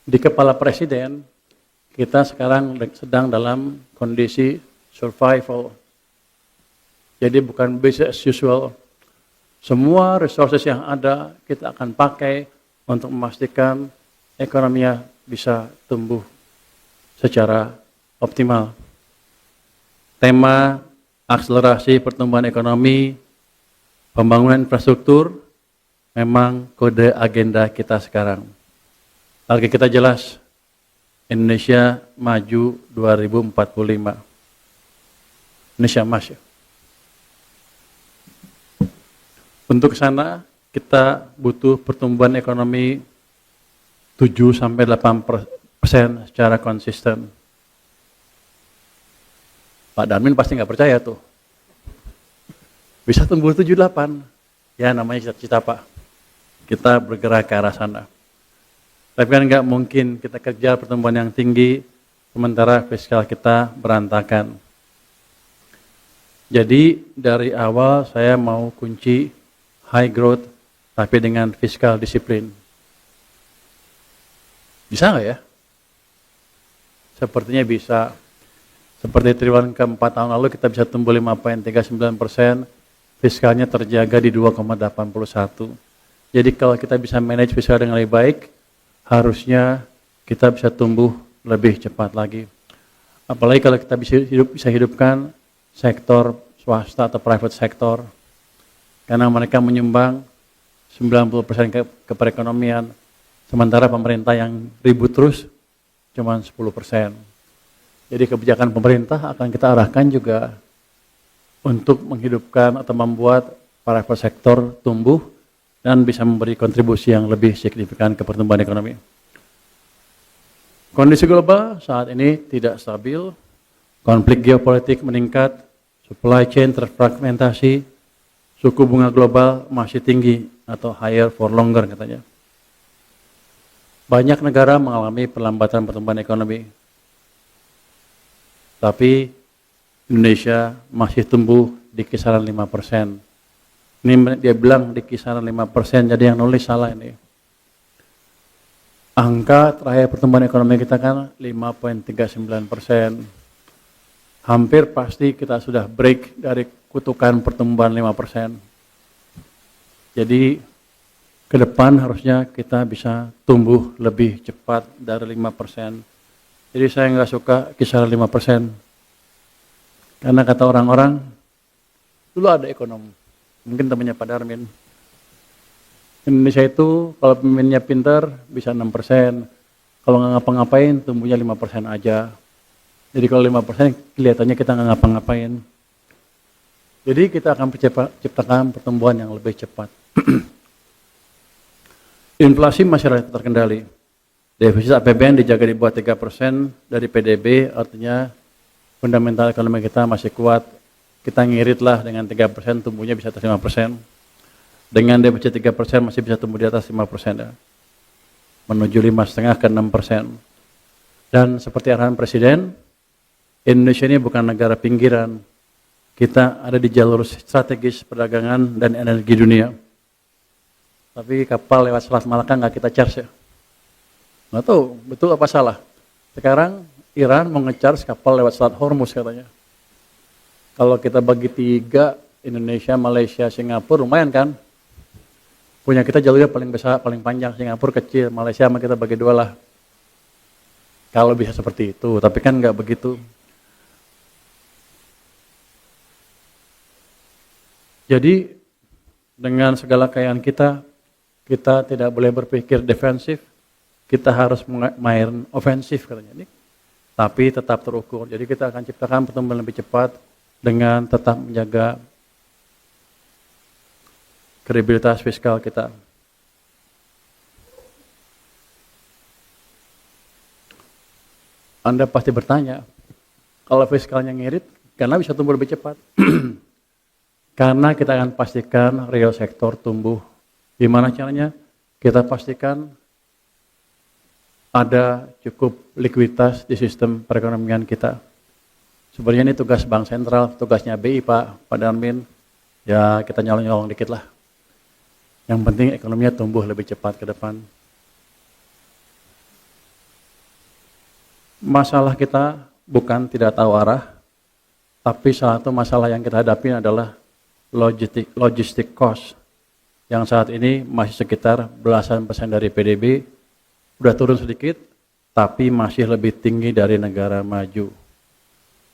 Di kepala presiden, kita sekarang sedang dalam kondisi survival. Jadi bukan business as usual. Semua resources yang ada kita akan pakai untuk memastikan ekonominya bisa tumbuh secara optimal. Tema akselerasi pertumbuhan ekonomi, pembangunan infrastruktur, memang kode agenda kita sekarang. Target kita jelas, Indonesia maju 2045. Indonesia Emas ya. Untuk ke sana kita butuh pertumbuhan ekonomi 7-8% secara konsisten. Pak Darmin pasti nggak percaya tuh. Bisa tumbuh 7-8. Ya namanya cita-cita Pak. Kita bergerak ke arah sana. Tapi kan nggak mungkin kita kejar pertumbuhan yang tinggi, sementara fiskal kita berantakan. Jadi dari awal saya mau kunci high growth, tapi dengan fiskal disiplin. Bisa nggak ya? Sepertinya bisa. Seperti triwulan keempat tahun lalu kita bisa tumbuh 5,39%, fiskalnya terjaga di 2,81. Jadi kalau kita bisa manage fiskal dengan lebih baik, harusnya kita bisa tumbuh lebih cepat lagi. Apalagi kalau kita bisa hidupkan sektor swasta atau private sector, karena mereka menyumbang 90% ke perekonomian, sementara pemerintah yang ribut terus cuma 10%. Jadi kebijakan pemerintah akan kita arahkan juga untuk menghidupkan atau membuat private sector tumbuh dan bisa memberi kontribusi yang lebih signifikan ke pertumbuhan ekonomi. Kondisi global saat ini tidak stabil, konflik geopolitik meningkat, supply chain terfragmentasi, suku bunga global masih tinggi atau higher for longer katanya. Banyak negara mengalami perlambatan pertumbuhan ekonomi, tapi Indonesia masih tumbuh di kisaran 5%. Ini dia bilang di kisaran 5%, jadi yang nulis salah ini. Angka terakhir pertumbuhan ekonomi kita kan 5,39%. Hampir pasti kita sudah break dari kutukan pertumbuhan 5%. Jadi ke depan harusnya kita bisa tumbuh lebih cepat dari 5%. Jadi saya nggak suka kisaran 5%. Karena kata orang-orang, dulu ada ekonom, mungkin temannya Pak Darmin. Indonesia itu kalau pemimpinnya pintar bisa 6%, kalau nggak ngapa-ngapain tumbuhnya 5% aja. Jadi kalau 5% kelihatannya kita nggak ngapa-ngapain. Jadi kita akan ciptakan pertumbuhan yang lebih cepat. Inflasi masih relatif terkendali. Defisit APBN dijaga di bawah 3% dari PDB, artinya fundamental ekonomi kita masih kuat. Kita ngiritlah dengan 3%, tumbuhnya bisa atas 5%. Dengan defisit 3% masih bisa tumbuh di atas 5%. Ya. Menuju 5,5 ke 6%. Dan seperti arahan Presiden, Indonesia ini bukan negara pinggiran. Kita ada di jalur strategis perdagangan dan energi dunia. Tapi kapal lewat Selat Malaka nggak kita charge ya. Nggak tahu, betul apa salah. Sekarang Iran mau nge-charge kapal lewat Selat Hormuz katanya. Kalau kita bagi 3, Indonesia, Malaysia, Singapura, lumayan kan? Punya kita jalurnya paling besar, paling panjang, Singapura kecil, Malaysia sama kita bagi 2 lah. Kalau bisa seperti itu, tapi kan nggak begitu. Jadi dengan segala kekayaan kita tidak boleh berpikir defensif, kita harus main ofensif katanya ini. Tapi tetap terukur. Jadi kita akan ciptakan pertumbuhan lebih cepat dengan tetap menjaga kredibilitas fiskal kita. Anda pasti bertanya, kalau fiskalnya ngirit, karena bisa tumbuh lebih cepat. Karena kita akan pastikan real sektor tumbuh. Gimana caranya? Kita pastikan ada cukup likuiditas di sistem perekonomian kita. Sebenarnya ini tugas Bank Sentral, tugasnya BI Pak Darmin. Ya kita nyolong-nyolong dikit lah. Yang penting ekonominya tumbuh lebih cepat ke depan. Masalah kita bukan tidak tahu arah, tapi salah satu masalah yang kita hadapi adalah logistik cost yang saat ini masih sekitar belasan persen dari PDB, udah turun sedikit, tapi masih lebih tinggi dari negara maju.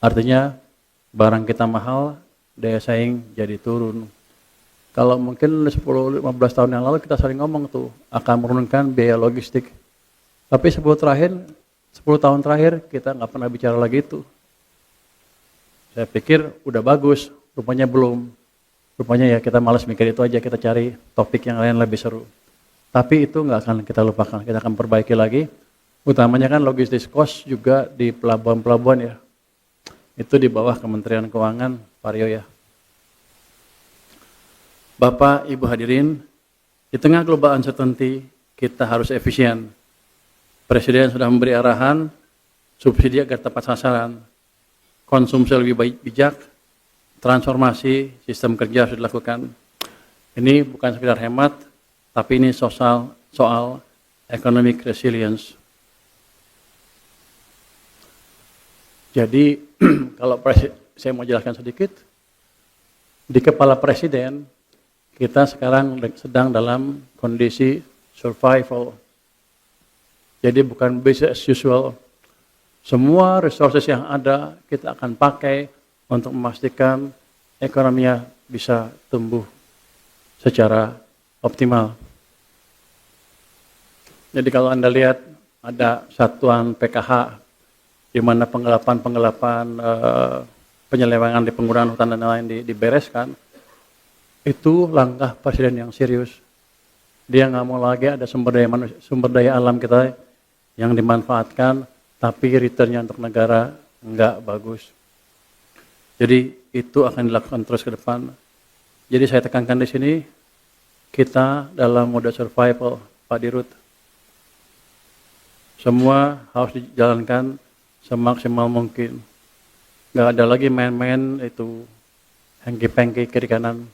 Artinya barang kita mahal, daya saing jadi turun. Kalau mungkin 10-15 tahun yang lalu kita sering ngomong tuh akan menurunkan biaya logistik. Tapi 10 tahun terakhir kita nggak pernah bicara lagi itu. Saya pikir udah bagus, rupanya belum. Rupanya ya kita malas mikir itu aja, kita cari topik yang lain lebih seru. Tapi itu nggak akan kita lupakan, kita akan perbaiki lagi. Utamanya kan logistik cost juga di pelabuhan-pelabuhan ya. Itu di bawah Kementerian Keuangan, Pak Rio ya. Bapak, Ibu hadirin, di tengah global uncertainty, kita harus efisien. Presiden sudah memberi arahan, subsidi agar tepat sasaran, konsumsi lebih bijak, transformasi sistem kerja harus dilakukan. Ini bukan sekedar hemat, tapi ini soal economic resilience. Jadi, kalau saya mau jelaskan sedikit, di kepala presiden, kita sekarang sedang dalam kondisi survival. Jadi bukan business as usual. Semua resources yang ada kita akan pakai untuk memastikan ekonominya bisa tumbuh secara optimal. Jadi kalau Anda lihat ada satuan PKH di mana penggelapan penyelewengan di penggunaan hutan dan lain-lain dibereskan, itu langkah presiden yang serius. Dia nggak mau lagi ada sumber daya alam kita yang dimanfaatkan, tapi returnnya untuk negara nggak bagus. Jadi itu akan dilakukan terus ke depan. Jadi saya tekankan di sini, kita dalam mode survival, Pak Dirut. Semua harus dijalankan semaksimal mungkin. Nggak ada lagi main-main itu hengki-pengki kiri kanan.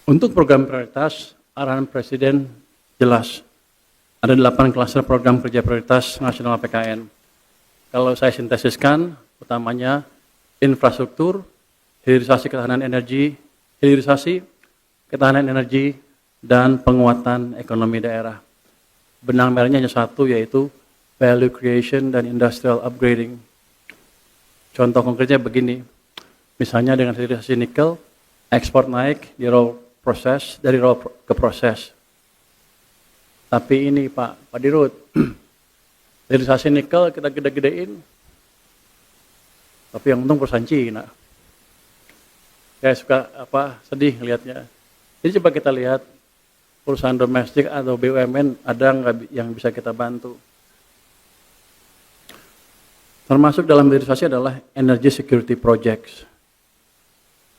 Untuk program prioritas, arahan Presiden jelas. Ada 8 klaster program kerja prioritas nasional PKN. Kalau saya sintesiskan, utamanya infrastruktur, hilirisasi ketahanan energi, dan penguatan ekonomi daerah. Benang merahnya hanya satu, yaitu value creation dan industrial upgrading. Contoh konkretnya begini, misalnya dengan hilirisasi nikel, ekspor naik di dari raw ke proses. Tapi ini Pak Dirut, hilirisasi nikel kita gede-gedein, tapi yang untung perusahaan Cina. Saya suka sedih lihatnya. Jadi coba kita lihat perusahaan domestik atau BUMN ada nggak yang bisa kita bantu. Termasuk dalam hilirisasi adalah energy security projects.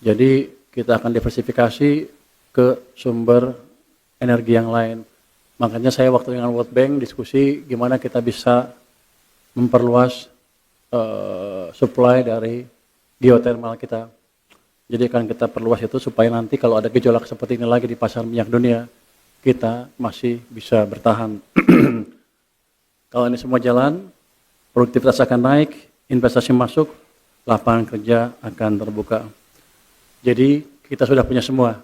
Jadi kita akan diversifikasi ke sumber energi yang lain. Makanya saya waktu dengan World Bank diskusi gimana kita bisa memperluas supply dari geothermal kita. Jadi akan kita perluas itu supaya nanti kalau ada gejolak seperti ini lagi di pasar minyak dunia, kita masih bisa bertahan. Kalau ini semua jalan, produktivitas akan naik, investasi masuk, lapangan kerja akan terbuka. Jadi kita sudah punya semua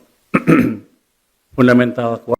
fundamental kuat.